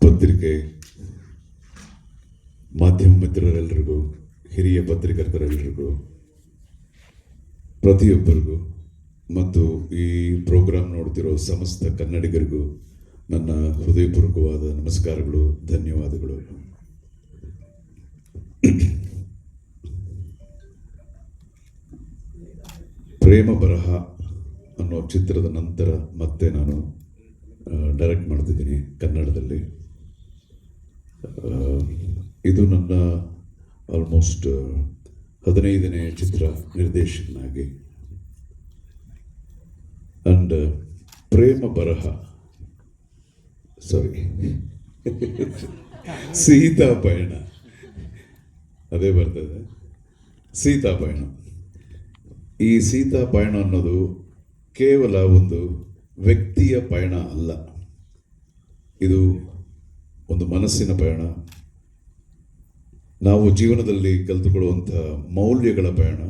ಪತ್ರಿಕೆ ಮಾಧ್ಯಮ ಮಿತ್ರರೆಲ್ಲರಿಗೂ, ಹಿರಿಯ ಪತ್ರಕರ್ತರೆಲ್ಲರಿಗೂ, ಪ್ರತಿಯೊಬ್ಬರಿಗೂ ಮತ್ತು ಈ ಪ್ರೋಗ್ರಾಮ್ ನೋಡ್ತಿರೋ ಸಮಸ್ತ ಕನ್ನಡಿಗರಿಗೂ ನನ್ನ ಹೃದಯಪೂರ್ವಕವಾದ ನಮಸ್ಕಾರಗಳು, ಧನ್ಯವಾದಗಳು. ಪ್ರೇಮ ಬರಹ ಅನ್ನೋ ಚಿತ್ರದ ನಂತರ ಮತ್ತೆ ನಾನು ಡೈರೆಕ್ಟ್ ಮಾಡ್ತಿದ್ದೀನಿ ಕನ್ನಡದಲ್ಲಿ. ಇದು ನನ್ನ ಆಲ್ಮೋಸ್ಟ್ 15ನೇ ಚಿತ್ರ ನಿರ್ದೇಶಕನಾಗಿ. ಅಂಡ್ ಪ್ರೇಮ ಬರಹ ಸೀತಾ ಪಯಣ, ಅದೇ ಬರ್ತದೆ, ಸೀತಾ ಪಯಣ. ಈ ಸೀತಾ ಪಯಣ ಅನ್ನೋದು ಕೇವಲ ಒಂದು ವ್ಯಕ್ತಿಯ ಪಯಣ ಅಲ್ಲ, ಇದು ಒಂದು ಮನಸ್ಸಿನ ಪಯಣ. ನಾವು ಜೀವನದಲ್ಲಿ ಕಲಿತುಕೊಳ್ಳುವಂಥ ಮೌಲ್ಯಗಳ ಪಯಣ,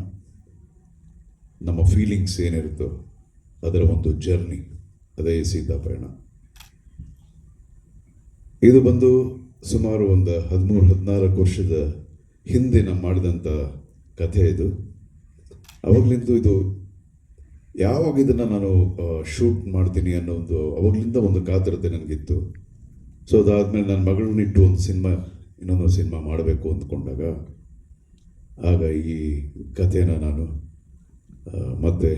ನಮ್ಮ ಫೀಲಿಂಗ್ಸ್ ಏನಿರುತ್ತೋ ಅದರ ಒಂದು ಜರ್ನಿ, ಅದೇ ಸೀತಾ ಪಯಣ. ಇದು ಬಂದು ಸುಮಾರು ಒಂದು 13-14 ವರ್ಷದ ಹಿಂದೆ ನಾನು ಮಾಡಿದಂಥ ಕಥೆ ಇದು. ಅವಾಗಲಿಂದ ಇದು ಯಾವಾಗ ಇದನ್ನು ನಾನು ಶೂಟ್ ಮಾಡ್ತೀನಿ ಅನ್ನೋ ಅವಾಗಲಿಂದ ಒಂದು ಕಾತರತೆ ನನಗಿತ್ತು. ಸೊ ಅದಾದಮೇಲೆ ನನ್ನ ಮಗಳನ್ನಿಟ್ಟು ಇನ್ನೊಂದು ಸಿನಿಮಾ ಮಾಡಬೇಕು ಅಂದ್ಕೊಂಡಾಗ ಆಗ ಈ ಕಥೆನ ನಾನು ಮತ್ತೆ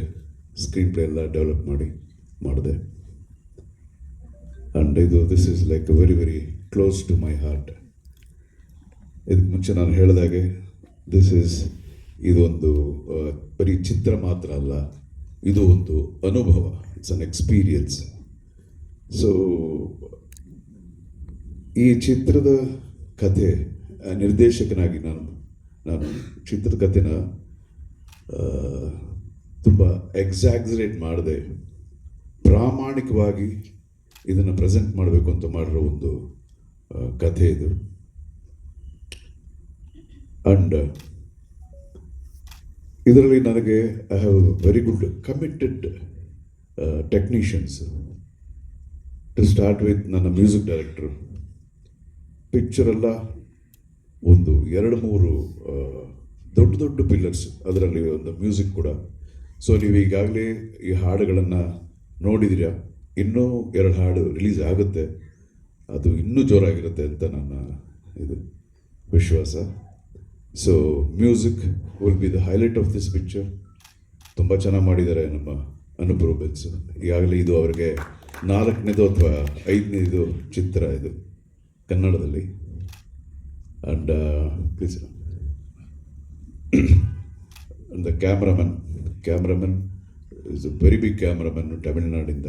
ಸ್ಕ್ರೀನ್ ಪ್ಲೇ ಎಲ್ಲ ಡೆವಲಪ್ ಮಾಡಿದೆ. And this is like very very close to my heart. ಇದಕ್ಕೆ ಮುಂಚೆ ನಾನು ಹೇಳಿದಾಗೆ ಇದೊಂದು ಬರೀ ಚಿತ್ರ ಮಾತ್ರ ಅಲ್ಲ, ಇದು ಒಂದು ಅನುಭವ, ಇಟ್ಸ್ ಅನ್ ಎಕ್ಸ್ಪೀರಿಯನ್ಸ್. ಸೊ ಈ ಚಿತ್ರದ ಕಥೆ ನಿರ್ದೇಶಕನಾಗಿ ನಾನು ಚಿತ್ರದ ಕಥೆನ ತುಂಬ ಎಕ್ಸಾಗ್ಸರೇಟ್ ಮಾಡದೆ ಪ್ರಾಮಾಣಿಕವಾಗಿ ಇದನ್ನು ಪ್ರೆಸೆಂಟ್ ಮಾಡಬೇಕು ಅಂತ ಮಾಡಿರೋ ಒಂದು ಕಥೆ ಇದು. ಅಂಡ್ ಇದರಲ್ಲಿ ನನಗೆ I have very good committed technicians. To start with ನನ್ನ ಮ್ಯೂಸಿಕ್ ಡೈರೆಕ್ಟ್ರು. ಪಿಕ್ಚರೆಲ್ಲ ಒಂದು 2-3 ದೊಡ್ಡ ಪಿಲ್ಲರ್ಸ್, ಅದರಲ್ಲಿ ಒಂದು ಮ್ಯೂಸಿಕ್ ಕೂಡ. ಸೊ ನೀವು ಈಗಾಗಲೇ ಈ ಹಾಡುಗಳನ್ನು ನೋಡಿದ್ದೀರಾ, ಇನ್ನೂ 2 ಹಾಡು ರಿಲೀಸ್ ಆಗುತ್ತೆ, ಅದು ಇನ್ನೂ ಜೋರಾಗಿರುತ್ತೆ ಅಂತ ನನ್ನ ಇದು ವಿಶ್ವಾಸ. So music will be the highlight of this picture. ತುಂಬ ಚೆನ್ನಾಗಿ ಮಾಡಿದ್ದಾರೆ ನಮ್ಮ ಅನೂಪ್ ರೂಬೆನ್ಸ್. ಈಗಾಗಲೇ ಇದು ಅವರಿಗೆ 4ನೇದು ಅಥವಾ 5ನೇದು ಚಿತ್ರ ಇದು ಕನ್ನಡದಲ್ಲಿ. And please the cameraman is a very big cameraman ತಮಿಳ್ನಾಡಿಂದ.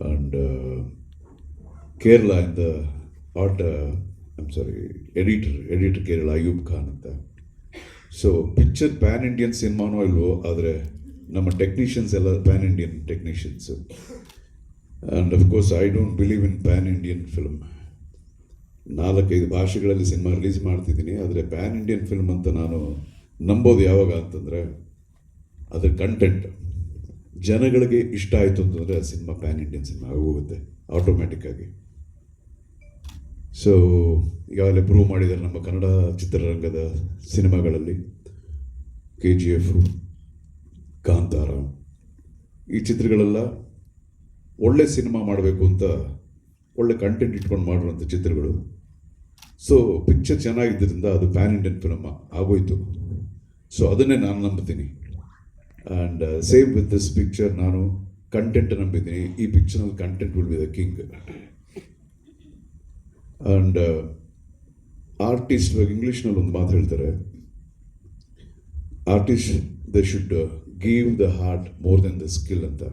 ಆ್ಯಂಡ್ ಕೇರಳದಿಂದ ಎಡಿಟರ್ ಕೇರಳ ಅಯೂಬ್ ಖಾನ್ ಅಂತ. ಸೊ ಪಿಕ್ಚರ್ ಪ್ಯಾನ್ ಇಂಡಿಯನ್ ಸಿನಿಮಾನೋ ಇಲ್ವೋ, ಆದರೆ ನಮ್ಮ ಟೆಕ್ನಿಷಿಯನ್ಸ್ ಎಲ್ಲ pan Indian technicians. And of course I don't believe in pan Indian film. 4-5 ಭಾಷೆಗಳಲ್ಲಿ ಸಿನಿಮಾ ರಿಲೀಸ್ ಮಾಡ್ತಿದ್ದೀನಿ, ಆದರೆ ಪ್ಯಾನ್ ಇಂಡಿಯನ್ ಫಿಲ್ಮ್ ಅಂತ ನಾನು ನಂಬೋದು ಯಾವಾಗ ಅಂತಂದರೆ ಅದರ ಕಂಟೆಂಟ್ ಜನಗಳಿಗೆ ಇಷ್ಟ ಆಯಿತು ಅಂತಂದರೆ ಆ ಸಿನಿಮಾ ಪ್ಯಾನ್ ಇಂಡಿಯನ್ ಸಿನಿಮಾ ಆಗೋಗುತ್ತೆ ಆಟೋಮ್ಯಾಟಿಕ್ಕಾಗಿ. ಸೊ ಈಗಾಗಲೇ ಪ್ರೂವ್ ಮಾಡಿದ್ದಾರೆ ನಮ್ಮ ಕನ್ನಡ ಚಿತ್ರರಂಗದ ಸಿನಿಮಾಗಳಲ್ಲಿ. KGF, ಕಾಂತಾರ, ಈ ಚಿತ್ರಗಳೆಲ್ಲ ಒಳ್ಳೆ ಸಿನಿಮಾ ಮಾಡಬೇಕು ಅಂತ ಒಳ್ಳೆ ಕಂಟೆಂಟ್ ಇಟ್ಕೊಂಡು ಮಾಡಿರುವಂಥ ಚಿತ್ರಗಳು. ಸೊ ಪಿಕ್ಚರ್ ಚೆನ್ನಾಗಿದ್ದರಿಂದ ಅದು ಪ್ಯಾನ್ ಇಂಡಿಯನ್ ಫಿಲ್ಮ್ ಆಗೋಯ್ತು. ಸೊ ಅದನ್ನೇ ನಾನು ನಂಬ್ತೀನಿ. And same with this picture, ನಾನು ಕಂಟೆಂಟ್ ನಂಬಿದ್ದೀನಿ. ಈ ಪಿಕ್ಚರ್ನಲ್ಲಿ content will be the king. And artist, ಇಂಗ್ಲೀಷ್ನಲ್ಲಿ ಒಂದು ಮಾತು ಹೇಳ್ತಾರೆ, artist they should give the heart more than the skill ಅಂತ.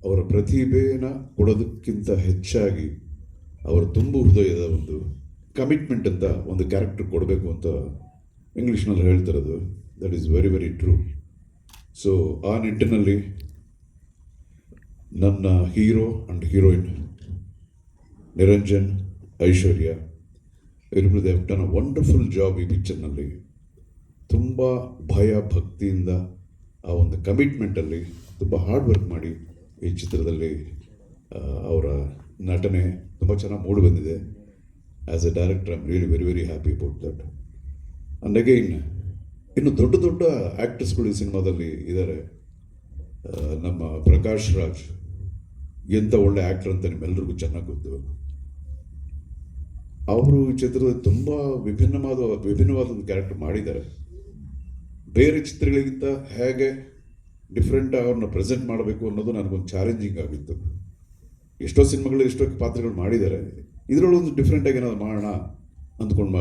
ಅವರ ಪ್ರತಿಭೆನ ಕೊಡೋದಕ್ಕಿಂತ ಹೆಚ್ಚಾಗಿ ಅವರ ತುಂಬು ಹೃದಯದ ಒಂದು ಕಮಿಟ್ಮೆಂಟ್ ಅಂತ ಒಂದು ಕ್ಯಾರೆಕ್ಟರ್ ಕೊಡಬೇಕು ಅಂತ ಇಂಗ್ಲೀಷ್ನಲ್ಲಿ ಹೇಳ್ತಿರೋದು. That is very very true. So ಆ ನಿಟ್ಟಿನಲ್ಲಿ ನನ್ನ hero and heroine Niranjan, Aishwarya, ಇವ್ರಿಬ್ರು they have done a wonderful job ಈ ಪಿಕ್ಚರ್ನಲ್ಲಿ. ತುಂಬ ಭಯ ಭಕ್ತಿಯಿಂದ ಆ ಒಂದು ಕಮಿಟ್ಮೆಂಟಲ್ಲಿ ತುಂಬ ಹಾರ್ಡ್ ವರ್ಕ್ ಮಾಡಿ ಈ ಚಿತ್ರದಲ್ಲಿ ಅವರ ನಟನೆ ತುಂಬ ಚೆನ್ನಾಗಿ ಮೂಡಿ ಬಂದಿದೆ. As A director I am really very very happy about that. And again ಇನ್ನು ದೊಡ್ಡ ದೊಡ್ಡ ಆ್ಯಕ್ಟರ್ಸ್ಗಳು ಈ ಸಿನಿಮಾದಲ್ಲಿ ಇದ್ದಾರೆ. ನಮ್ಮ ಪ್ರಕಾಶ್ ರಾಜ್ ಎಂಥ ಒಳ್ಳೆ ಆ್ಯಕ್ಟರ್ ಅಂತ ನಿಮ್ಮೆಲ್ರಿಗೂ ಚೆನ್ನಾಗಿ ಗೊತ್ತು. ಅವರು ಈ ಚಿತ್ರದಲ್ಲಿ ತುಂಬ ವಿಭಿನ್ನವಾದ ಒಂದು ಕ್ಯಾರೆಕ್ಟರ್ ಮಾಡಿದ್ದಾರೆ. ಬೇರೆ ಚಿತ್ರಗಳಿಗಿಂತ ಹೇಗೆ ಡಿಫ್ರೆಂಟ್ ಅವ್ರನ್ನ ಪ್ರೆಸೆಂಟ್ ಮಾಡಬೇಕು ಅನ್ನೋದು ನನಗೊಂದು ಚಾಲೆಂಜಿಂಗ್ ಆಗಿತ್ತು. ಎಷ್ಟೋ ಸಿನಿಮಾಗಳು ಎಷ್ಟೋ ಪಾತ್ರಗಳು ಮಾಡಿದ್ದಾರೆ, ಇದರಲ್ಲೊಂದು ಡಿಫ್ರೆಂಟಾಗಿ ಏನಾದ್ರು ಮಾಡೋಣ ಅಂದ್ಕೊಂಡು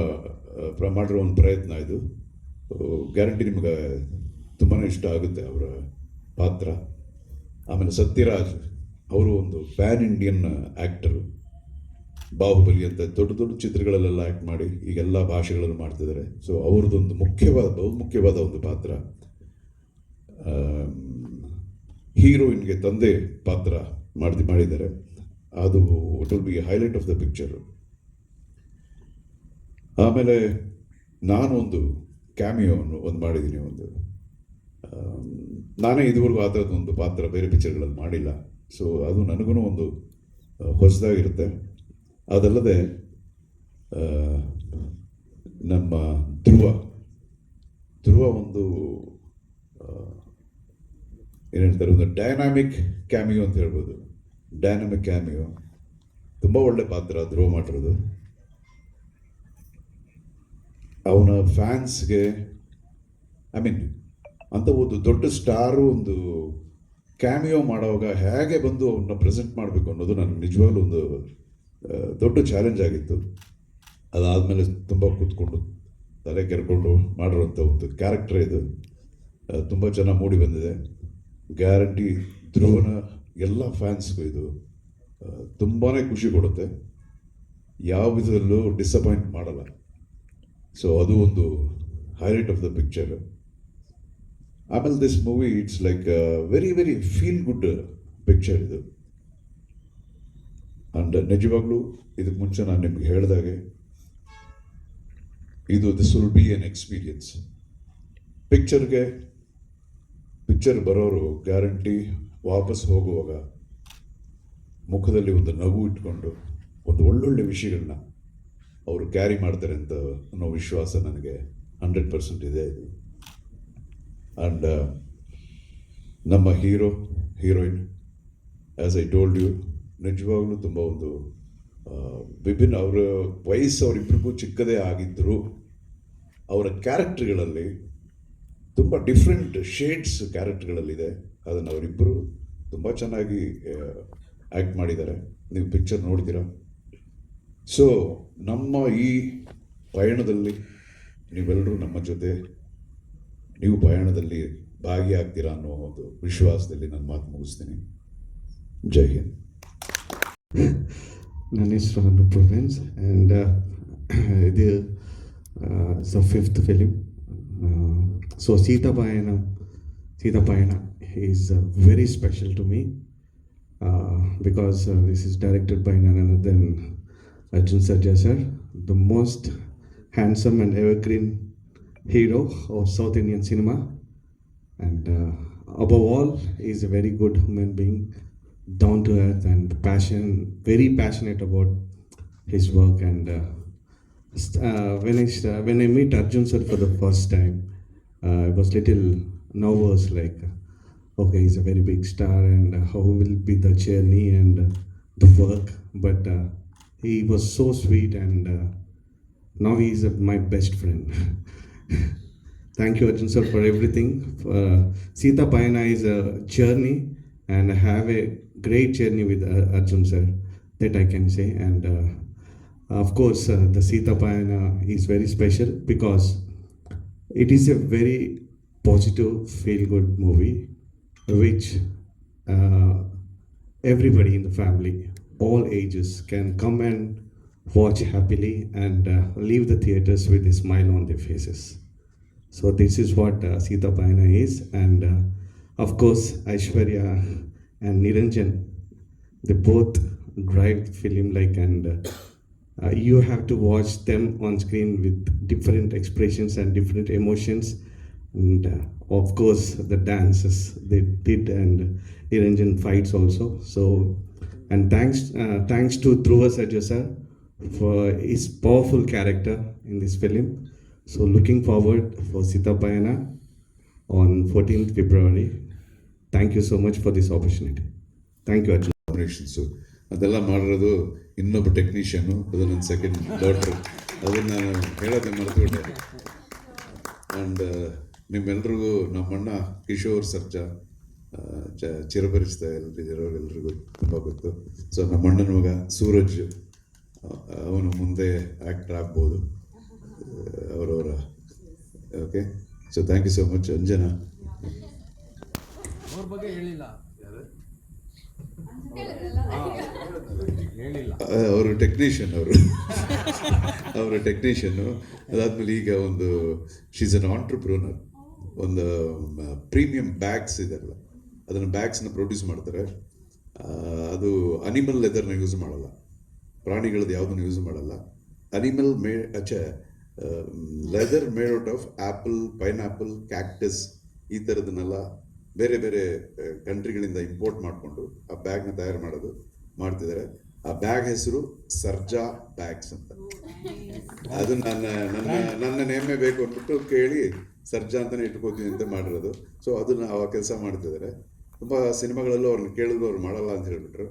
ಮಾಡಿರೋ ಒಂದು ಪ್ರಯತ್ನ ಇದು. ಗ್ಯಾರಂಟಿ ನಿಮಗೆ ತುಂಬಾ ಇಷ್ಟ ಆಗುತ್ತೆ ಅವರ ಪಾತ್ರ. ಆಮೇಲೆ ಸತ್ಯರಾಜ್ ಅವರು ಒಂದು ಪ್ಯಾನ್ ಇಂಡಿಯನ್ ಆ್ಯಕ್ಟರು. ಬಾಹುಬಲಿ ಅಂತ ದೊಡ್ಡ ದೊಡ್ಡ ಚಿತ್ರಗಳಲ್ಲೆಲ್ಲ ಆ್ಯಕ್ಟ್ ಮಾಡಿ ಈಗೆಲ್ಲ ಭಾಷೆಗಳಲ್ಲೂ ಮಾಡ್ತಿದ್ದಾರೆ. ಸೊ ಅವ್ರದ್ದೊಂದು ಬಹುಮುಖ್ಯವಾದ ಒಂದು ಪಾತ್ರ. ಹೀರೋಯಿನ್ಗೆ ತಂದೆ ಪಾತ್ರ ಮಾಡಿದ್ದಾರೆ. ಅದು it will be highlight of the picture. ಆಮೇಲೆ ನಾನು ಒಂದು ಕ್ಯಾಮಿಯೋವನ್ನು ಒಂದು ಮಾಡಿದ್ದೀನಿ. ನಾನೇ ಇದುವರೆಗೂ ಆ ಥರದ್ದು ಒಂದು ಪಾತ್ರ ಬೇರೆ ಪಿಕ್ಚರ್ಗಳಲ್ಲಿ ಮಾಡಿಲ್ಲ. ಸೊ ಅದು ನನಗೂ ಒಂದು ಹೊಸದಾಗಿರುತ್ತೆ. ಅದಲ್ಲದೆ ನಮ್ಮ ಧ್ರುವ ಒಂದು ಏನು ಹೇಳ್ತಾರೆ, ಒಂದು ಡೈನಾಮಿಕ್ ಕ್ಯಾಮಿಯೋ ಅಂತ ಹೇಳ್ಬೋದು. ಡೈನಾಮಿಕ್ ಕ್ಯಾಮಿಯೋ, ತುಂಬ ಒಳ್ಳೆ ಪಾತ್ರ ಧ್ರುವ ಮಾಡಿರೋದು. ಅವನ ಫ್ಯಾನ್ಸ್ಗೆ ಅಂತ ಒಂದು ದೊಡ್ಡ ಸ್ಟಾರು ಒಂದು ಕ್ಯಾಮಿಯೋ ಮಾಡುವಾಗ ಹೇಗೆ ಬಂದು ಅವನ್ನ ಪ್ರೆಸೆಂಟ್ ಮಾಡಬೇಕು ಅನ್ನೋದು ನನಗೆ ನಿಜವಾಗ್ಲೂ ಒಂದು ದೊಡ್ಡ ಚಾಲೆಂಜ್ ಆಗಿತ್ತು. ಅದಾದಮೇಲೆ ತುಂಬ ಕೂತ್ಕೊಂಡು ತಲೆ ಕೆರ್ಕೊಂಡು ಮಾಡಿರೋಂಥ ಒಂದು ಕ್ಯಾರೆಕ್ಟರ್ ಇದು. ತುಂಬ ಚೆನ್ನಾಗಿ ಮೂಡಿ ಬಂದಿದೆ. ಗ್ಯಾರಂಟಿ ಧ್ರುವನ ಎಲ್ಲ ಫ್ಯಾನ್ಸ್ಗೂ ಇದು ತುಂಬಾ ಖುಷಿ ಕೊಡುತ್ತೆ. ಯಾವ ವಿಧದಲ್ಲೂ ಡಿಸಪಾಯಿಂಟ್ ಮಾಡಲ್ಲ. ಸೊ ಅದು ಒಂದು ಹೈಲೈಟ್ ಆಫ್ ದ ಪಿಕ್ಚರ್. ಆಮೇಲೆ this movie it's like very very feel good picture ಇದು. ಆ್ಯಂಡ್ ನಿಜವಾಗ್ಲೂ ಇದಕ್ಕೆ ಮುಂಚೆ ನಾನು ನಿಮ್ಗೆ ಹೇಳಿದಾಗೆ this will be N experience. Picture ಬರೋರು ಗ್ಯಾರಂಟಿ ವಾಪಸ್ ಹೋಗುವಾಗ ಮುಖದಲ್ಲಿ ಒಂದು ನಗು ಇಟ್ಕೊಂಡು ಒಂದು ಒಳ್ಳೊಳ್ಳೆ ವಿಷಯಗಳನ್ನ ಅವರು ಕ್ಯಾರಿ ಮಾಡ್ತಾರೆ ಅಂತ ಅನ್ನೋ ವಿಶ್ವಾಸ ನನಗೆ 100% ಇದೆ ಇದು. ಆ್ಯಂಡ್ ನಮ್ಮ heroine as I told you, ನಿಜವಾಗ್ಲೂ ತುಂಬ ಒಂದು ವಿಭಿನ್ನ. ಅವರ ವಯಸ್ಸು ಅವರಿಬ್ಬರಿಗೂ ಚಿಕ್ಕದೇ ಆಗಿದ್ದರು. ಅವರ ಕ್ಯಾರೆಕ್ಟರ್ಗಳಲ್ಲಿ ತುಂಬ ಡಿಫ್ರೆಂಟ್ ಶೇಡ್ಸ್ ಕ್ಯಾರೆಕ್ಟರ್ಗಳಲ್ಲಿದೆ. ಅದನ್ನು ಅವರಿಬ್ಬರು ತುಂಬ ಚೆನ್ನಾಗಿ ಆ್ಯಕ್ಟ್ ಮಾಡಿದ್ದಾರೆ. ನೀವು ಪಿಕ್ಚರ್ ನೋಡ್ತೀರಾ. ಸೊ ನಮ್ಮ ಈ ಪಯಣದಲ್ಲಿ ನೀವೆಲ್ಲರೂ ನಮ್ಮ ಜೊತೆ ನೀವು ಪಯಣದಲ್ಲಿ ಭಾಗಿಯಾಗ್ತೀರಾ ಅನ್ನೋ ಒಂದು ವಿಶ್ವಾಸದಲ್ಲಿ ನನ್ನ ಮಾತು ಮುಗಿಸ್ತೀನಿ. ಜೈ ಹಿಂದ್. ನನ್ನ ಹೆಸರು ಅನೂಪ್ ಪ್ರೋವೆನ್ಸ್ ಆ್ಯಂಡ್ ಇದು the 5th film. So Sita Payana is very special to me because this is directed by none other than Arjun Sarja sir, the most handsome and evergreen hero of South Indian cinema, and above all he is a very good human being, down to earth and very passionate about his work. And when I meet Arjun sir for the first time, I was little nervous, like okay, he's a very big star and how will be the journey and the work, but he was so sweet and now he is my best friend. Thank you Arjun sir for everything. Sita Payana is a journey and I have a great journey with Arjun sir, that I can say. And of course the Sita Payana is very special because it is a very positive feel good movie which everybody in the family, all ages, can come and watch happily and leave the theaters with a smile on their faces. So this is what Sita Payana is. And of course Aishwarya and Niranjan, they both drive the film like, and you have to watch them on screen with different expressions and different emotions. And of course the dances they did, and Niranjan fights also. So And thanks to Dhruva Sarja sir for his powerful character in this film. So looking forward for Sita Payana on 14th February. Thank you so much for this opportunity. Thank you, Arjun. Combinations ಅದೆಲ್ಲ ಮಾಡಿರೋದು ಇನ್ನೊಬ್ಬ technician, ಅದು ನನ್ನ second ಡಾಟ್ರು. ಅದನ್ನು ನಾನು ಹೇಳೋದೇ ಮರೆತುಬಿಟ್ಟೆ. And ನಿಮ್ಮೆಲ್ರಿಗೂ ನಮ್ಮಣ್ಣ ಕಿಶೋರ್ ಸರ್ಜಾ ಚಿರಪರಿಚಿತ ಎಲ್ರಿಗೂ ತುಂಬ ಗೊತ್ತು. ಸೊ ನಮ್ಮಣ್ಣನ ಮಗ ಸೂರಜ್, ಅವನು ಮುಂದೆ ಆ್ಯಕ್ಟರ್ ಆಗ್ಬೋದು ಅವರವರ. Okay, so thank you so much. Anjana ಅವ್ರ ಬಗ್ಗೆ ಹೇಳಿಲ್ಲ, ಅವರು ಟೆಕ್ನಿಷಿಯನ್ನು. ಅದಾದಮೇಲೆ ಈಗ ಒಂದು ಶೀಸ್ ಅನ್ ಆಂಟ್ರಪ್ರೂನರ್. ಒಂದು ಪ್ರೀಮಿಯಂ ಬ್ಯಾಗ್ಸ್ ಇದೆಲ್ಲ, ಅದನ್ನು ಬ್ಯಾಗ್ಸ್ನ ಪ್ರೊಡ್ಯೂಸ್ ಮಾಡ್ತಾರೆ. ಅದು ಅನಿಮಲ್ ಲೆದರ್ನ ಯೂಸ್ ಮಾಡಲ್ಲ, ಪ್ರಾಣಿಗಳದ್ದು ಯಾವುದನ್ನು ಯೂಸ್ ಮಾಡಲ್ಲ. Animal leather made out of apple, pineapple, cactus ಈ ಥರದನ್ನೆಲ್ಲ ಬೇರೆ ಬೇರೆ ಕಂಟ್ರಿಗಳಿಂದ ಇಂಪೋರ್ಟ್ ಮಾಡಿಕೊಂಡು ಆ ಬ್ಯಾಗ್ನ ತಯಾರು ಮಾಡ್ತಿದ್ದಾರೆ. ಆ ಬ್ಯಾಗ್ ಹೆಸರು ಸರ್ಜಾ ಬ್ಯಾಗ್ಸ್ ಅಂತ. ಅದು ನನ್ನ ನೇಮೆ ಬೇಕು ಅಂದ್ಬಿಟ್ಟು ಕೇಳಿ ಸರ್ಜಾ ಅಂತಲೇ ಇಟ್ಕೋತೀನಿ ಅಂತ ಮಾಡಿರೋದು. ಸೊ ಅದನ್ನು ಆ ಕೆಲಸ ಮಾಡ್ತಿದ್ದಾರೆ. ತುಂಬ ಸಿನಿಮಾಗಳಲ್ಲೂ ಅವ್ರನ್ನ ಕೇಳಿದ್ರು ಅವ್ರು ಮಾಡಲ್ಲ ಅಂತ ಹೇಳ್ಬಿಟ್ರು.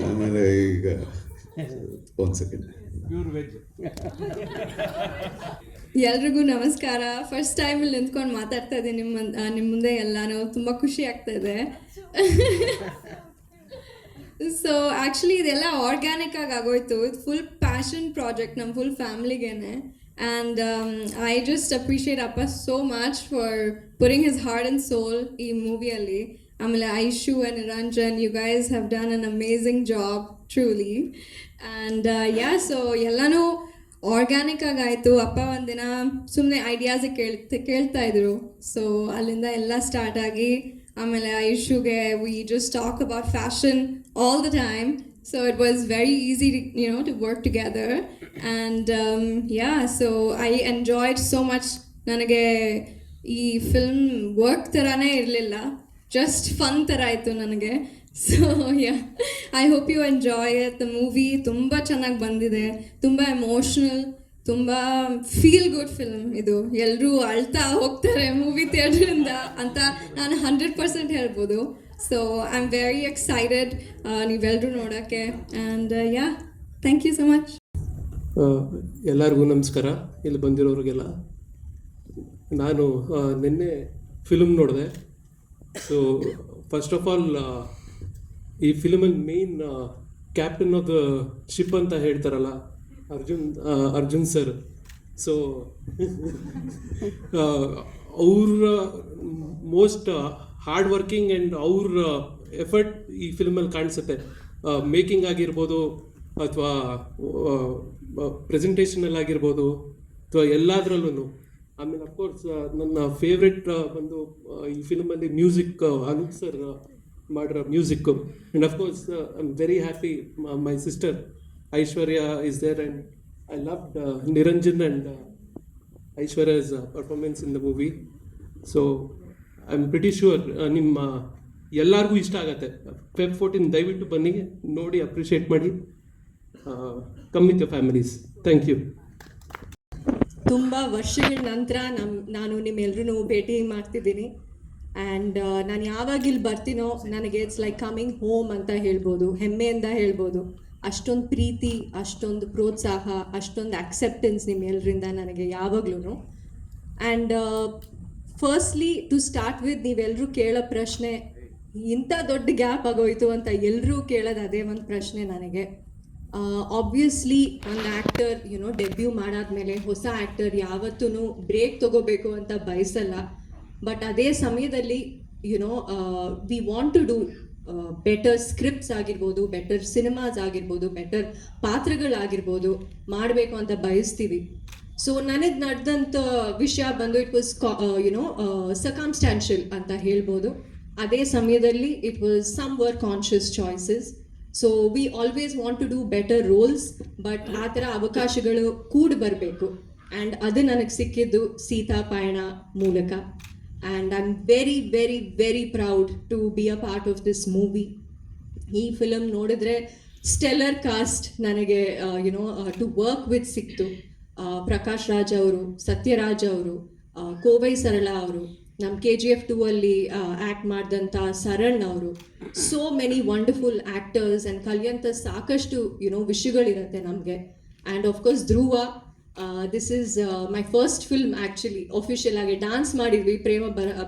ಆಮೇಲೆ ಈಗ ಒಂದು ಸೆಕೆಂಡ್, ಪ್ಯೂರ್ ವೆಜ್. ಎಲ್ರಿಗೂ ನಮಸ್ಕಾರ. ಫಸ್ಟ್ ಟೈಮ್ ಇಲ್ಲಿ ನಿಂತ್ಕೊಂಡು ಮಾತಾಡ್ತಾ ಇದ್ದೀನಿ ನಿಮ್ಮ ಮುಂದೆ ಎಲ್ಲಾನು. ತುಂಬ ಖುಷಿ ಆಗ್ತಾ ಇದೆ. ಸೊ ಆ್ಯಕ್ಚುಲಿ ಇದೆಲ್ಲ ಆರ್ಗ್ಯಾನಿಕ್ ಆಗಿ ಆಗೋಯ್ತು. ಇದು ಫುಲ್ ಪ್ಯಾಷನ್ ಪ್ರಾಜೆಕ್ಟ್ ನಮ್ಮ ಫುಲ್ ಫ್ಯಾಮ್ಲಿಗೇನೆ. ಆ್ಯಂಡ್ ಐ ಜಸ್ಟ್ ಅಪ್ರಿಷಿಯೇಟ್ ಅಪ್ಪ so much for pouring his heart and soul ಈ ಮೂವಿಯಲ್ಲಿ. ಆಮೇಲೆ Aishu and Niranjan, you guys have done an amazing job truly. And so ಎಲ್ಲನೂ ಆರ್ಗ್ಯಾನಿಕ್ ಆಗಾಯಿತು. ಅಪ್ಪ ಒಂದಿನ ಸುಮ್ಮನೆ ಐಡಿಯಾಸಿಗೆ ಕೇಳ್ತಾ ಇದ್ರು. ಸೊ ಅಲ್ಲಿಂದ ಎಲ್ಲ ಸ್ಟಾರ್ಟ್ ಆಗಿ ಆಮೇಲೆ ಐಶುಗೆ we just talk about fashion all the time. So it was very easy to work together. And so I enjoyed so much. ನನಗೆ ಈ ಫಿಲ್ಮ್ ವರ್ಕ್ ಥರನೇ ಇರಲಿಲ್ಲ, ಜಸ್ಟ್ ಫನ್ ಥರ ಆಯಿತು ನನಗೆ. So I hope you enjoy it. The movie ತುಂಬ ಚೆನ್ನಾಗಿ ಬಂದಿದೆ, ತುಂಬ ಎಮೋಷ್ನಲ್, ತುಂಬ ಫೀಲ್ ಗುಡ್ ಫಿಲ್ಮ್ ಇದು. ಎಲ್ಲರೂ ಅಳ್ತಾ ಹೋಗ್ತಾರೆ ಮೂವಿ ಥಿಯೇಟ್ರಿಂದ ಅಂತ ನಾನು 100% ಹೇಳ್ಬೋದು. So I am very excited ನೀವೆಲ್ಲರೂ ನೋಡೋಕ್ಕೆ. And thank you so much. ಎಲ್ಲರಿಗೂ ನಮಸ್ಕಾರ, ಇಲ್ಲಿ ಬಂದಿರೋರಿಗೆಲ್ಲ. ನಾನು ನಿನ್ನೆ ಫಿಲ್ಮ್ ನೋಡಿದೆ. ಸೊ ಫಸ್ಟ್ ಆಫ್ ಆಲ್ ಈ ಫಿಲ್ಮಲ್ಲಿ main captain of the ship ಅಂತ ಹೇಳ್ತಾರಲ್ಲ ಅರ್ಜುನ್ ಸರ್. ಸೊ ಅವ್ರ ಮೋಸ್ಟ್ ಹಾರ್ಡ್ ವರ್ಕಿಂಗ್ ಆ್ಯಂಡ್ ಅವ್ರ ಎಫರ್ಟ್ ಈ ಫಿಲ್ಮಲ್ಲಿ ಕಾಣಿಸುತ್ತೆ. ಮೇಕಿಂಗ್ ಆಗಿರ್ಬೋದು ಅಥವಾ ಪ್ರೆಸೆಂಟೇಷನಲ್ಲಿ ಆಗಿರ್ಬೋದು ಅಥವಾ ಎಲ್ಲದರಲ್ಲೂ. ಆಮೇಲೆ ಅಫ್ಕೋರ್ಸ್ ನನ್ನ ಫೇವ್ರೆಟ್ ಬಂದು ಈ ಫಿಲ್ಮಲ್ಲಿ ಮ್ಯೂಸಿಕ್, ಅನೂಪ್ ಸರ್ ಮಾಡಿರೋ music. And of course I am very happy my sister Aishwarya is there and I loved Niranjan and Aishwarya's performance in the movie. So I am pretty sure ನಿಮ್ಮ ಎಲ್ಲರಿಗೂ ಇಷ್ಟ ಆಗತ್ತೆ. Feb 14 ದಯವಿಟ್ಟು ಬನ್ನಿ, ನೋಡಿ, ಅಪ್ರಿಷಿಯೇಟ್ ಮಾಡಿ. Come with your families. Thank you. ತುಂಬ ವರ್ಷಗಳ ನಂತರ ನಾನು ನಿಮ್ಮೆಲ್ಲರೂ ಭೇಟಿ ಮಾಡ್ತಿದ್ದೀನಿ. ಆ್ಯಂಡ್ ನಾನು ಯಾವಾಗ ಇಲ್ಲಿ ಬರ್ತೀನೋ ನನಗೆ ಇಟ್ಸ್ ಲೈಕ್ ಕಮಿಂಗ್ ಹೋಮ್ ಅಂತ ಹೇಳ್ಬೋದು, ಹೆಮ್ಮೆಯಿಂದ ಹೇಳ್ಬೋದು. ಅಷ್ಟೊಂದು ಪ್ರೀತಿ, ಅಷ್ಟೊಂದು ಪ್ರೋತ್ಸಾಹ, ಅಷ್ಟೊಂದು ಆಕ್ಸೆಪ್ಟೆನ್ಸ್ ನಿಮ್ಮೆಲ್ಲರಿಂದ ನನಗೆ ಯಾವಾಗ್ಲೂ. And firstly to start with, ನೀವೆಲ್ಲರೂ ಕೇಳೋ ಪ್ರಶ್ನೆ, ಇಂಥ ದೊಡ್ಡ ಗ್ಯಾಪ್ ಆಗೋಯ್ತು ಅಂತ ಎಲ್ಲರೂ ಕೇಳೋದು ಅದೇ ಒಂದು ಪ್ರಶ್ನೆ ನನಗೆ. ಆಬ್ವಿಯಸ್ಲಿ ಒಂದು ಆ್ಯಕ್ಟರ್ ಡೆಬ್ಯೂ ಮಾಡಾದ್ಮೇಲೆ ಹೊಸ ಆ್ಯಕ್ಟರ್ ಯಾವತ್ತೂ ಬ್ರೇಕ್ ತೊಗೋಬೇಕು ಅಂತ ಬಯಸಲ್ಲ. ಬಟ್ ಅದೇ ಸಮಯದಲ್ಲಿ we want to do better scripts ಆಗಿರ್ಬೋದು, ಬೆಟರ್ ಸಿನಿಮಾಸ್ ಆಗಿರ್ಬೋದು, ಬೆಟರ್ ಪಾತ್ರಗಳಾಗಿರ್ಬೋದು ಮಾಡಬೇಕು ಅಂತ ಬಯಸ್ತೀವಿ. ಸೊ ನನಗೆ ನಡೆದಂಥ ವಿಷಯ ಬಂದು ಇಟ್ ವಾಸ್ ಸರ್ಕಮ್ಸ್ಟ್ಯಾನ್ಷಿಯಲ್ ಅಂತ ಹೇಳ್ಬೋದು. ಅದೇ ಸಮಯದಲ್ಲಿ it was some were conscious choices. So we always want to do better roles, but ಆ ಥರ ಅವಕಾಶಗಳು ಕೂಡಿ ಬರಬೇಕು. ಆ್ಯಂಡ್ ಅದು ನನಗೆ ಸಿಕ್ಕಿದ್ದು ಸೀತಾ ಪಯಣ ಮೂಲಕ. And I am very very very proud to be a part of this movie. ಈ ಫಿಲಮ್ ನೋಡಿದ್ರೆ ಸ್ಟೆಲ್ಲರ್ ಕಾಸ್ಟ್ ನನಗೆ ಟು ವರ್ಕ್ ವಿತ್ ಸಿಕ್ತು. ಪ್ರಕಾಶ್ ರಾಜ್ ಅವರು, ಸತ್ಯರಾಜ್ ಅವರು, ಕೋವೈ ಸರಳ ಅವರು, ನಮ್ಮ KGF 2 ಅಲ್ಲಿ ಆ್ಯಕ್ಟ್ ಮಾಡಿದಂಥ ಸರಣ್ ಅವರು, so many wonderful actors and ಕಲಿಯಂಥ ಸಾಕಷ್ಟು ವಿಷಯಗಳಿರುತ್ತೆ ನಮಗೆ. And of course Dhruva, this is my first film actually. Official ಆಗಿ ಡ್ಯಾನ್ಸ್ ಮಾಡಿದ್ವಿ ಪ್ರೇಮ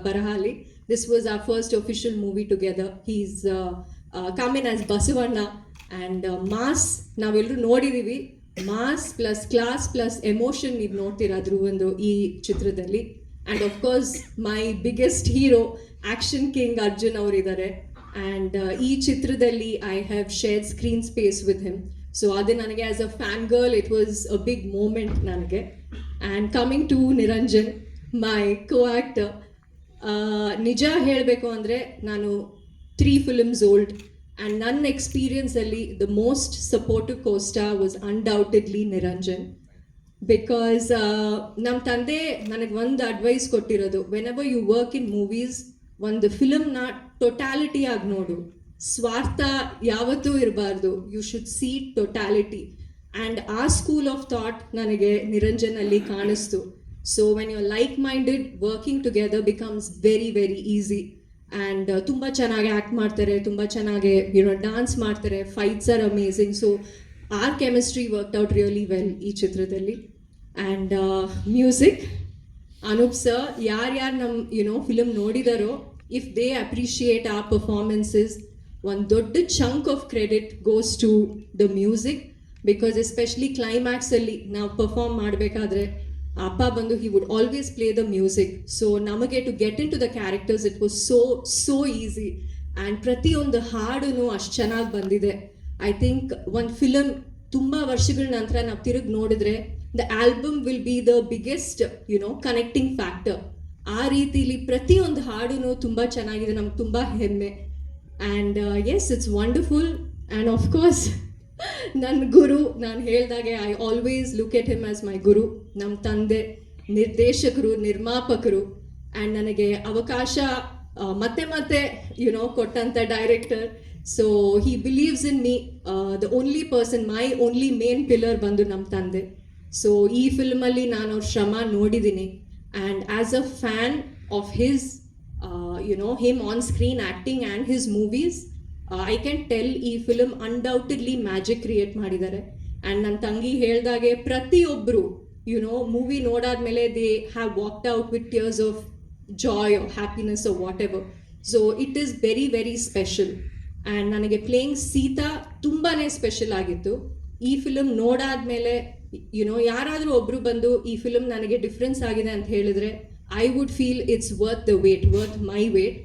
ಬರಹಾಲಿ. This was our first official movie together. He's come in as Basavanna. And mass ನಾವೆಲ್ಲರೂ ನೋಡಿದ್ದೀವಿ. Mass plus class plus emotion ನೀವು ನೋಡ್ತೀರಾ ಧ್ರುವಂದು ಈ ಚಿತ್ರದಲ್ಲಿ. And of course my biggest hero action king Arjun ಅವರಿದ್ದಾರೆ. ಆ್ಯಂಡ್ ಈ ಚಿತ್ರದಲ್ಲಿ I have shared screen space with him. So ಅದು ನನಗೆ as a fan girl it was a big moment ನನಗೆ. And coming to Niranjan, my co actor, ನಿಜ ಹೇಳಬೇಕು ಅಂದರೆ ನಾನು 3 ಫಿಲ್ಮ್ಸ್ ಓಲ್ಡ್. ಆ್ಯಂಡ್ ನನ್ನ ಎಕ್ಸ್ಪೀರಿಯನ್ಸಲ್ಲಿ the most supportive costar was undoubtedly Niranjan. Because ನಮ್ಮ ತಂದೆ ನನಗೆ ಒಂದು ಅಡ್ವೈಸ್ ಕೊಟ್ಟಿರೋದು, whenever you work in movies, ಒಂದು ಫಿಲಮ್ನ ಟೊಟ್ಯಾಲಿಟಿ ಆಗಿ ನೋಡು, ಸ್ವಾರ್ಥ ಯಾವತ್ತೂ ಇರಬಾರ್ದು, you should see totality. And ಆ ಸ್ಕೂಲ್ ಆಫ್ ಥಾಟ್ ನನಗೆ ನಿರಂಜನಲ್ಲಿ ಕಾಣಿಸ್ತು. So when you like minded, working together becomes very very easy. And ತುಂಬ ಚೆನ್ನಾಗಿ ಆ್ಯಕ್ಟ್ ಮಾಡ್ತಾರೆ, ತುಂಬ ಚೆನ್ನಾಗಿ ಡಾನ್ಸ್ ಮಾಡ್ತಾರೆ, fights are amazing. So our chemistry worked out really well ಈ ಚಿತ್ರದಲ್ಲಿ. ಆ್ಯಂಡ್ ಮ್ಯೂಸಿಕ್, ಅನೂಪ್ ಸರ್, ಯಾರ್ಯಾರು ನಮ್ಮ ಫಿಲಮ್ ನೋಡಿದಾರೋ, if they appreciate our performances, ಒಂದು ದೊಡ್ಡ chunk of credit goes to the music. Because especially ಕ್ಲೈಮ್ಯಾಕ್ಸಲ್ಲಿ ನಾವು ಪರ್ಫಾರ್ಮ್ ಮಾಡಬೇಕಾದ್ರೆ ಅಪ್ಪ ಬಂದು he would always play the music. So ನಮಗೆ to get into the characters it was so easy. And ಪ್ರತಿಯೊಂದು ಹಾಡು ಅಷ್ಟು ಚೆನ್ನಾಗಿ ಬಂದಿದೆ. ಐ ಥಿಂಕ್ ಒಂದು ಫಿಲಮ್ ತುಂಬ ವರ್ಷಗಳ ನಂತರ ನಾವು ತಿರುಗಿ ನೋಡಿದ್ರೆ the album will be the biggest connecting factor. ಆ ರೀತಿಲಿ ಪ್ರತಿಯೊಂದು ಹಾಡು ತುಂಬ ಚೆನ್ನಾಗಿದೆ, ನಮ್ಗೆ ತುಂಬ ಹೆಮ್ಮೆ. And yes, it's wonderful. And of course ನನ್ನ ಗುರು, ನಾನು ಹೇಳಿದಾಗೆ I always look at him as my guru. ನಮ್ಮ ತಂದೆ, ನಿರ್ದೇಶಕರು, ನಿರ್ಮಾಪಕರು, ಆ್ಯಂಡ್ ನನಗೆ ಅವಕಾಶ ಮತ್ತೆ ಕೊಟ್ಟಂಥ director. So he believes in me. The only person, my only main pillar ಬಂದು ನಮ್ಮ ತಂದೆ. ಸೊ ಈ ಫಿಲ್ಮಲ್ಲಿ ನಾನು ಅವ್ರ ಶ್ರಮ ನೋಡಿದ್ದೀನಿ. And as a fan of his him on screen acting and his movies, I can tell ಈ ಫಿಲಮ್ ಅನ್ಡೌಟೆಡ್ಲಿ ಮ್ಯಾಜಿಕ್ ಕ್ರಿಯೇಟ್ ಮಾಡಿದ್ದಾರೆ. ಆ್ಯಂಡ್ ನನ್ನ ತಂಗಿ ಹೇಳ್ದಾಗೆ ಪ್ರತಿಯೊಬ್ಬರು ಮೂವಿ ನೋಡಾದ್ಮೇಲೆ they have walked out with tears of joy or happiness or whatever. So it is very very special. And ನನಗೆ playing Sita ತುಂಬಾ special ಆಗಿತ್ತು. ಈ ಫಿಲಮ್ ನೋಡಾದ್ಮೇಲೆ ಯಾರಾದರೂ ಒಬ್ಬರು ಬಂದು ಈ ಫಿಲಮ್ ನನಗೆ ಡಿಫ್ರೆನ್ಸ್ ಆಗಿದೆ ಅಂತ ಹೇಳಿದ್ರೆ, I would feel it's worth the wait, worth my wait.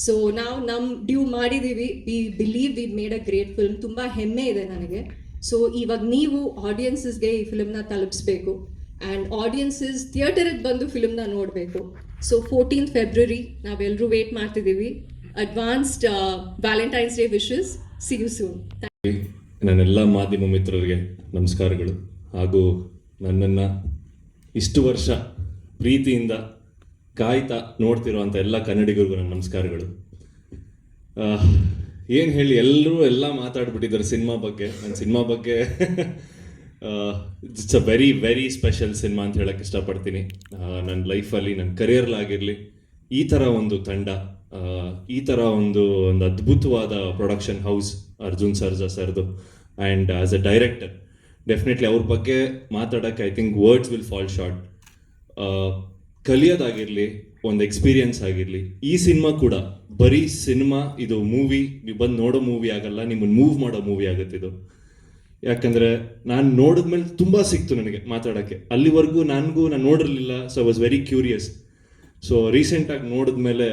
So ನಾವು ನಮ್ಮ ಡ್ಯೂ ಮಾಡಿದ್ದೀವಿ. We believe we made a great film. ತುಂಬ ಹೆಮ್ಮೆ ಇದೆ ನನಗೆ. ಸೊ ಇವಾಗ ನೀವು ಆಡಿಯನ್ಸಸ್ಗೆ ಈ ಫಿಲ್ಮ್ನ ತಲುಪಿಸ್ಬೇಕು. ಆ್ಯಂಡ್ ಆಡಿಯನ್ಸಸ್ ಥಿಯೇಟರಿಗೆ ಬಂದು ಫಿಲ್ಮ್ನ ನೋಡಬೇಕು. ಸೊ 14th February ನಾವೆಲ್ಲರೂ ವೇಟ್ ಮಾಡ್ತಿದ್ದೀವಿ. Advanced Valentine's day wishes. See you soon. ನನ್ನೆಲ್ಲ ಮಾಧ್ಯಮ ಮಿತ್ರರಿಗೆ ನಮಸ್ಕಾರಗಳು. ಹಾಗೂ ನನ್ನನ್ನು ಇಷ್ಟು ವರ್ಷ ಪ್ರೀತಿಯಿಂದ ಕಾಯ್ತಾ ನೋಡ್ತಿರೋವಂಥ ಎಲ್ಲ ಕನ್ನಡಿಗರಿಗೂ ನನ್ನ ನಮಸ್ಕಾರಗಳು. ಏನು ಹೇಳಿ, ಎಲ್ಲರೂ ಎಲ್ಲ ಮಾತಾಡ್ಬಿಟ್ಟಿದ್ದಾರೆ ಸಿನಿಮಾ ಬಗ್ಗೆ. ನನ್ನ ಸಿನಿಮಾ ಬಗ್ಗೆ it's a very very special cinema ಅಂತ ಹೇಳಕ್ಕೆ ಇಷ್ಟಪಡ್ತೀನಿ. ನನ್ನ ಲೈಫಲ್ಲಿ, ನನ್ನ ಕರಿಯರ್ಲಾಗಿರಲಿ, ಈ ಥರ ಒಂದು ತಂಡ, ಈ ಥರ ಒಂದು ಅದ್ಭುತವಾದ ಪ್ರೊಡಕ್ಷನ್ ಹೌಸ್ ಅರ್ಜುನ್ ಸರ್ಜಾ ಸರ್ದು. And as a director definitely ಅವ್ರ ಬಗ್ಗೆ ಮಾತಾಡೋಕ್ಕೆ I think words will fall short. ಕಲಿಯೋದಾಗಿರಲಿ, ಒಂದು ಎಕ್ಸ್ಪೀರಿಯನ್ಸ್ ಆಗಿರಲಿ. ಈ ಸಿನಿಮಾ ಕೂಡ ಬರೀ ಸಿನಿಮಾ, ಇದು ಮೂವಿ, ನೀವು ಬಂದು ನೋಡೋ ಮೂವಿ ಆಗಲ್ಲ, ನಿಮ್ಮನ್ನು ಮೂವ್ ಮಾಡೋ ಮೂವಿ ಆಗುತ್ತೆ ಇದು. ಯಾಕಂದರೆ ನಾನು ನೋಡಿದ್ಮೇಲೆ ತುಂಬ ಸಿಕ್ತು ನನಗೆ ಮಾತಾಡೋಕ್ಕೆ. ಅಲ್ಲಿವರೆಗೂ ನಾನು ನೋಡಿರಲಿಲ್ಲ. So I was very curious. So ರೀಸೆಂಟಾಗಿ ನೋಡಿದ್ಮೇಲೆ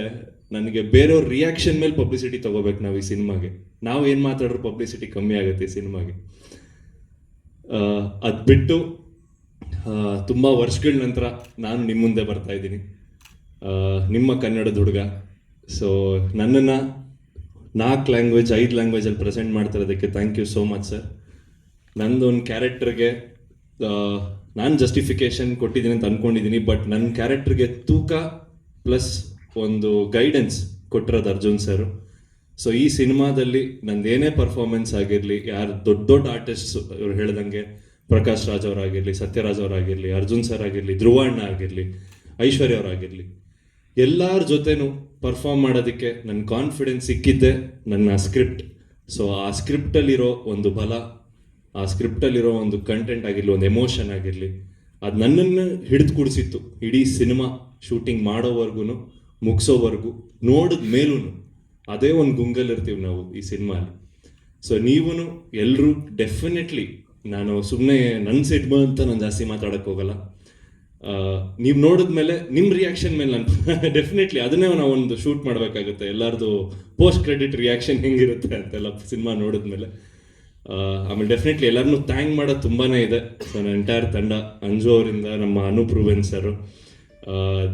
ನನಗೆ ಬೇರೆಯವ್ರ ರಿಯಾಕ್ಷನ್ ಮೇಲೆ ಪಬ್ಲಿಸಿಟಿ ತೊಗೋಬೇಕು ನಾವು ಈ ಸಿನಿಮಾಗೆ. ನಾವು ಏನು ಮಾತಾಡ್ರೂ ಪಬ್ಲಿಸಿಟಿ ಕಮ್ಮಿ ಆಗುತ್ತೆ ಈ ಸಿನಿಮಾಗೆ. ಅದು ಬಿಟ್ಟು ತುಂಬ ವರ್ಷಗಳ ನಂತರ ನಾನು ನಿಮ್ಮ ಮುಂದೆ ಬರ್ತಾ ಇದ್ದೀನಿ, ನಿಮ್ಮ ಕನ್ನಡದ ಹುಡುಗ. ಸೊ ನನ್ನನ್ನು 4 ಲ್ಯಾಂಗ್ವೇಜ್ 5 ಲ್ಯಾಂಗ್ವೇಜಲ್ಲಿ ಪ್ರೆಸೆಂಟ್ ಮಾಡ್ತಿರೋದಕ್ಕೆ thank you so much sir. ನಂದು ಒಂದು ಕ್ಯಾರೆಕ್ಟರ್ಗೆ ನಾನು ಜಸ್ಟಿಫಿಕೇಶನ್ ಕೊಟ್ಟಿದ್ದೀನಿ ಅಂತ ಅಂದ್ಕೊಂಡಿದ್ದೀನಿ. ಬಟ್ ನನ್ನ ಕ್ಯಾರೆಕ್ಟರ್ಗೆ ತೂಕ ಪ್ಲಸ್ ಒಂದು ಗೈಡೆನ್ಸ್ ಕೊಟ್ಟಿರೋದು ಅರ್ಜುನ್ ಸರ್. ಸೊ ಈ ಸಿನಿಮಾದಲ್ಲಿ ನಂದೇನೇ ಪರ್ಫಾರ್ಮೆನ್ಸ್ ಆಗಿರಲಿ, ಯಾರು ದೊಡ್ಡ ದೊಡ್ಡ ಆರ್ಟಿಸ್ಟ್ಸ್ ಇವ್ರು ಹೇಳ್ದಂಗೆ ಪ್ರಕಾಶ್ ರಾಜ್ ಅವರಾಗಿರಲಿ, ಸತ್ಯರಾಜ್ ಅವರಾಗಿರಲಿ, ಅರ್ಜುನ್ ಸರ್ ಆಗಿರಲಿ, ಧ್ರುವ ಅಣ್ಣ ಆಗಿರಲಿ, ಐಶ್ವರ್ಯ ಅವರಾಗಿರಲಿ, ಎಲ್ಲರ ಜೊತೆನೂ ಪರ್ಫಾರ್ಮ್ ಮಾಡೋದಕ್ಕೆ ನನ್ನ ಕಾನ್ಫಿಡೆನ್ಸ್ ಸಿಕ್ಕಿದ್ದೆ ನನ್ನ ಸ್ಕ್ರಿಪ್ಟ್. ಸೊ ಆ ಸ್ಕ್ರಿಪ್ಟಲ್ಲಿರೋ ಒಂದು ಬಲ, ಆ ಸ್ಕ್ರಿಪ್ಟಲ್ಲಿರೋ ಒಂದು ಕಂಟೆಂಟ್ ಆಗಿರಲಿ, ಒಂದು ಎಮೋಷನ್ ಆಗಿರಲಿ, ಅದು ನನ್ನನ್ನು ಹಿಡಿದು ಕೂಡಿಸಿತ್ತು ಇಡೀ ಸಿನಿಮಾ ಶೂಟಿಂಗ್ ಮಾಡೋವರೆಗೂ ಮುಗಿಸೋವರೆಗೂ. ನೋಡಿದ ಮೇಲೂ ಅದೇ ಒಂದು ಗುಂಗಲ್ಲಿರ್ತೀವಿ ನಾವು ಈ ಸಿನಿಮಾಲಿ. ಸೊ ನೀವೂ ಎಲ್ಲರೂ ಡೆಫಿನೆಟ್ಲಿ, ನಾನು ಸುಮ್ಮನೆ ನನ್ನ ಸಿನಿಮಾ ಅಂತ ನಾನು ಜಾಸ್ತಿ ಮಾತಾಡೋಕ್ಕೆ ಹೋಗಲ್ಲ, ನೀವು ನೋಡಿದ್ಮೇಲೆ ನಿಮ್ಮ ರಿಯಾಕ್ಷನ್ ಮೇಲೆ ನಾನು ಡೆಫಿನೆಟ್ಲಿ ಅದನ್ನೇ ನಾವು ಒಂದು ಶೂಟ್ ಮಾಡಬೇಕಾಗುತ್ತೆ. ಎಲ್ಲರದು ಪೋಸ್ಟ್ ಕ್ರೆಡಿಟ್ ರಿಯಾಕ್ಷನ್ ಹೆಂಗಿರುತ್ತೆ ಅಂತೆಲ್ಲ ಸಿನಿಮಾ ನೋಡಿದ್ಮೇಲೆ. ಆಮೇಲೆ ಡೆಫಿನೆಟ್ಲಿ ಎಲ್ಲರನ್ನೂ ಥ್ಯಾಂಕ್ ಮಾಡೋದು ತುಂಬಾ ಇದೆ. ಸೊ ನನ್ನ ಎಂಟೈರ್ ತಂಡ, ಅಂಜು ಅವರಿಂದ ನಮ್ಮ Anoop Rubens sir,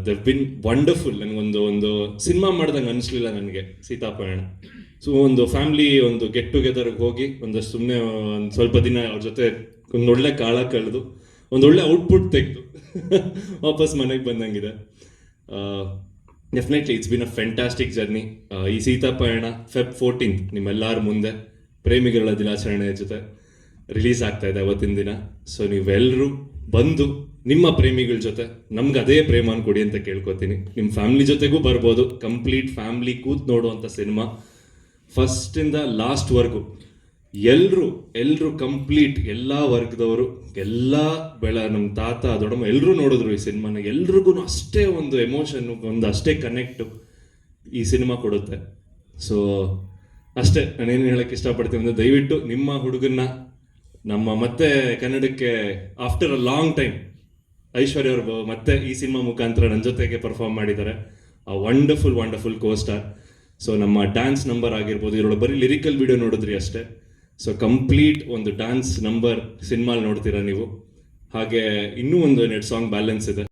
they've been wonderful. ನನಗೊಂದು ಸಿನಿಮಾ ಮಾಡ್ದಂಗೆ ಅನಿಸ್ಲಿಲ್ಲ ನನಗೆ ಸೀತಾಪಯಣ. ಸೊ ಒಂದು ಫ್ಯಾಮ್ಲಿ ಒಂದು ಗೆಟ್ ಟುಗೆದರ್ಗೆ ಹೋಗಿ ಒಂದಷ್ಟು ಸುಮ್ಮನೆ ಒಂದು ಸ್ವಲ್ಪ ದಿನ ಅವ್ರ ಜೊತೆ ಒಂದು ಒಳ್ಳೆ ಕಾಲ ಕಳೆದು ಒಂದೊಳ್ಳೆ ಔಟ್ಪುಟ್ ತೆಗೆದು ವಾಪಸ್ ಮನೆಗೆ ಬಂದಂಗಿದೆ. Definitely it's been a fantastic journey. ಈ ಸೀತಾಪಯಣ Feb 14 ನಿಮ್ಮೆಲ್ಲರ ಮುಂದೆ ಪ್ರೇಮಿಗಳ ದಿನಾಚರಣೆ ಜೊತೆ ರಿಲೀಸ್ ಆಗ್ತಾ ಇದೆ ಅವತ್ತಿನ ದಿನ. ಸೊ ನೀವೆಲ್ಲರೂ ಬಂದು ನಿಮ್ಮ ಪ್ರೇಮಿಗಳ ಜೊತೆ ನಮ್ಗೆ ಅದೇ ಪ್ರೇಮನ ಕೊಡಿ ಅಂತ ಕೇಳ್ಕೊತೀನಿ. ನಿಮ್ಮ ಫ್ಯಾಮಿಲಿ ಜೊತೆಗೂ ಬರ್ಬೋದು. ಕಂಪ್ಲೀಟ್ ಫ್ಯಾಮಿಲಿ ಕೂತ್ ನೋಡುವಂಥ ಸಿನಿಮಾ, ಫಸ್ಟಿಂದ ಲಾಸ್ಟ್ವರೆಗೂ ಎಲ್ಲರೂ ಕಂಪ್ಲೀಟ್ ಎಲ್ಲ ವರ್ಗದವರು, ಎಲ್ಲ ನಮ್ಮ ತಾತ ದೊಡ್ಡಮ್ಮ ಎಲ್ಲರೂ ನೋಡಿದ್ರು ಈ ಸಿನಿಮಾನ. ಎಲ್ರಿಗೂ ಅಷ್ಟೇ ಒಂದು ಎಮೋಷನ್ನು, ಒಂದು ಅಷ್ಟೇ ಕನೆಕ್ಟು ಈ ಸಿನಿಮಾ ಕೊಡುತ್ತೆ. ಸೊ ಅಷ್ಟೇ ನಾನೇನು ಹೇಳಕ್ಕೆ ಇಷ್ಟಪಡ್ತೀನಿ ಅಂದರೆ, ದಯವಿಟ್ಟು ನಿಮ್ಮ ಹುಡುಗನ್ನ ನಮ್ಮ ಮತ್ತೆ ಕನ್ನಡಕ್ಕೆ ಆಫ್ಟರ್ ಅ ಲಾಂಗ್ ಟೈಮ್ ಐಶ್ವರ್ಯ ಅವರು ಮತ್ತೆ ಈ ಸಿನಿಮಾ ಮುಖಾಂತರ ನನ್ನ ಜೊತೆಗೆ ಪರ್ಫಾರ್ಮ್ ಮಾಡಿದ್ದಾರೆ. ಆ ವಂಡರ್ಫುಲ್ ಕೋ-ಸ್ಟಾರ್. ಸೊ ನಮ್ಮ ಡ್ಯಾನ್ಸ್ ನಂಬರ್ ಆಗಿರ್ಬೋದು, ಇದರೊಳಗೆ ಬರೀ ಲಿರಿಕಲ್ ವಿಡಿಯೋ ನೋಡಿದ್ರಿ ಅಷ್ಟೇ. ಸೊ ಕಂಪ್ಲೀಟ್ ಒಂದು ಡ್ಯಾನ್ಸ್ ನಂಬರ್ ಸಿನಿಮಾಲ್ ನೋಡ್ತೀರಾ ನೀವು. ಹಾಗೆ ಇನ್ನೂ ಒಂದು 2 ಸಾಂಗ್ ಬ್ಯಾಲೆನ್ಸ್ ಇದೆ.